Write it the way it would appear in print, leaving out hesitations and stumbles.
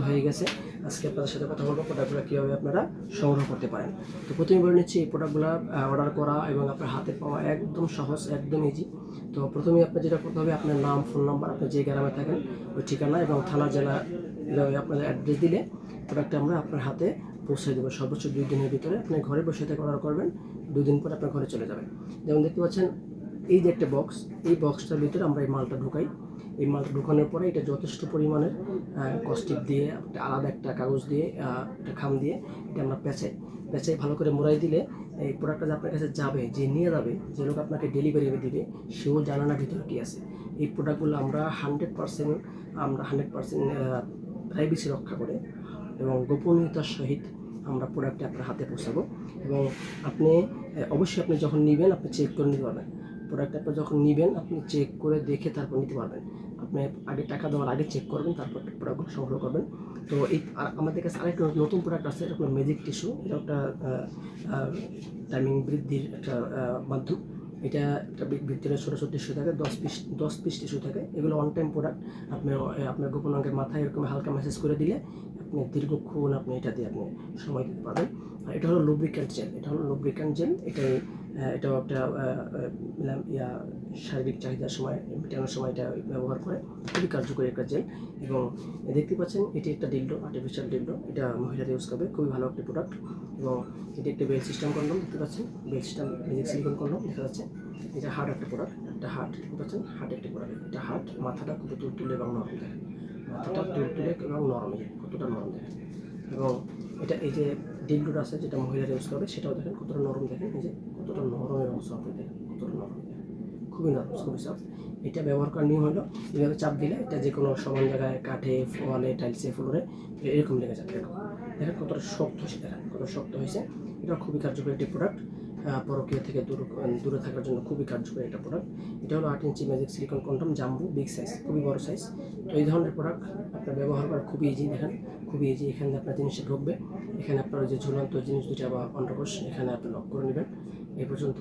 হয়ে গেছে। আজকে আপনাদের সাথে কথা বলবো প্রোডাক্টগুলো কীভাবে আপনারা সংগ্রহ করতে পারেন। তো প্রথমে বলে নিচ্ছি, এই প্রোডাক্টগুলো অর্ডার করা এবং আপনার হাতে পাওয়া একদম সহজ, একদম ইজি। তো প্রথমেই আপনার যেটা করতে হবে, আপনার নাম, ফোন নাম্বার, আপনি যে গ্রামে থাকেন ওই ঠিকানা এবং থানা, জেলা আপনাদের অ্যাড্রেস দিলে প্রোডাক্টটা আমরা আপনার হাতে পৌঁছে দেবো। সর্বোচ্চ 2 দিনের ভিতরে আপনি ঘরে বসে থেকে অর্ডার করবেন, 2 দিন পরে আপনার ঘরে চলে যাবে। যেমন দেখতে পাচ্ছেন এই যে একটা বক্স, এই বক্সটার ভিতরে আমরা এই মালটা ঢুকাই। এই মালটা ঢুকানোর পরে এটা যথেষ্ট পরিমাণের কস্টিপ দিয়ে আলাদা একটা কাগজ দিয়ে একটা খাম দিয়ে এটা আমরা পেঁচাই ভালো করে মোড়াই দিলে এই প্রোডাক্টটা যে আপনার কাছে যাবে, যে নিয়ে যাবে, যে লোক আপনাকে ডেলিভারি দিবে, সেও জানে না ভিতরে কী আছে। এই প্রোডাক্টগুলো আমরা 100% প্রাইভেসি রক্ষা করে এবং গোপনীয়তার সহিত আমরা প্রোডাক্টটা আপনার হাতে পৌঁছাবো। এবং আপনি অবশ্যই আপনি যখন নেবেন আপনি চেক করে নিতে পারবেন। প্রোডাক্ট আপনার যখন নেবেন আপনি চেক করে দেখে তারপর নিতে পারবেন। আপনি আগে টাকা দেওয়ার আগে চেক করবেন, তারপর প্রোডাক্টগুলো সংগ্রহ করবেন। তো এই আমাদের কাছে আরেকটা নতুন প্রোডাক্ট আছে, এটা হলো ম্যাজিক টিস্যু। এটা একটা টাইমিং বৃদ্ধির একটা মাধ্যম। এটা একটা ভিতরে ছোটো ছোটো টিস্যু থাকে, 10 পিস টিস্যু থাকে। এগুলো অন টাইম প্রোডাক্ট। আপনি আপনার গোপন অঙ্গের মাথায় এরকম হালকা ম্যাসেজ করে দিলে আপনি দীর্ঘক্ষণ আপনি এটা দিয়ে আপনি সময় দিতে পারবেন। আর এটা হলো লুব্রিক্যান্ট জেল। এটাও একটা শারীরিক চাহিদার সময় মেটানোর সময় এটা ব্যবহার করে, খুবই কার্যকরী একটা জেল। এবং দেখতে পাচ্ছেন এটি একটা ডিল্ডো, আর্টিফিশিয়াল ডিল্ডো। এটা মহিলারা ইউজ করবে, খুবই ভালো একটা প্রোডাক্ট। এবং এটি একটা বেল সিস্টেম কন্ডম, দেখতে পাচ্ছেন bell system magic silicon condom দেখা যাচ্ছে। এটা হার্ড একটা প্রোডাক্ট, একটা হার্ট দেখতে পাচ্ছেন, হার্ট একটা প্রোডাক্ট। এটা হার্ট, মাথাটা খুবই তুলতুলে এবং নরম দেখেন, মাথাটা তুলতুলে এবং নরম, কতটা নরম দেখেন। এবং এটা এই যে ডিল্ডোটা আছে যেটা মহিলারা ইউজ করবে, সেটাও দেখেন কতটা নরম, দেখেন এই যে কতটা নরম এবং সফট, দেখেন কতটা নরম, খুবই নরম, খুবই সফট। এটা ব্যবহার করার নিয়ম হলো, এভাবে চাপ দিলে এটা যে কোনো সমান জায়গায়, কাঠে, ওয়ালে, টাইলসে, ফ্লোরে এরকম লেগে যাবে। এরকম দেখেন কতটা শক্ত হয়েছে, দেখেন কত শক্ত হয়েছে। এটা খুবই কার্যকরী একটি প্রোডাক্ট, পরকীয়া থেকে দূরে থাকার জন্য খুবই কার্যকরী একটা প্রোডাক্ট। এটা হলো 8 inch magic silicon condom, jumbo, big size, খুবই বড় সাইজ। তো এই ধরনের প্রোডাক্ট আপনার ব্যবহার করা খুবই ইজি, দেখেন খুবই ইজি। এখানে আপনার জিনিসটা ঢুকবে, এখানে আপনার যে ঝুলন্ত জিনিস দুটা বা অন্ডকোষ এখানে আপনি লক করে নেবেন। এই পর্যন্ত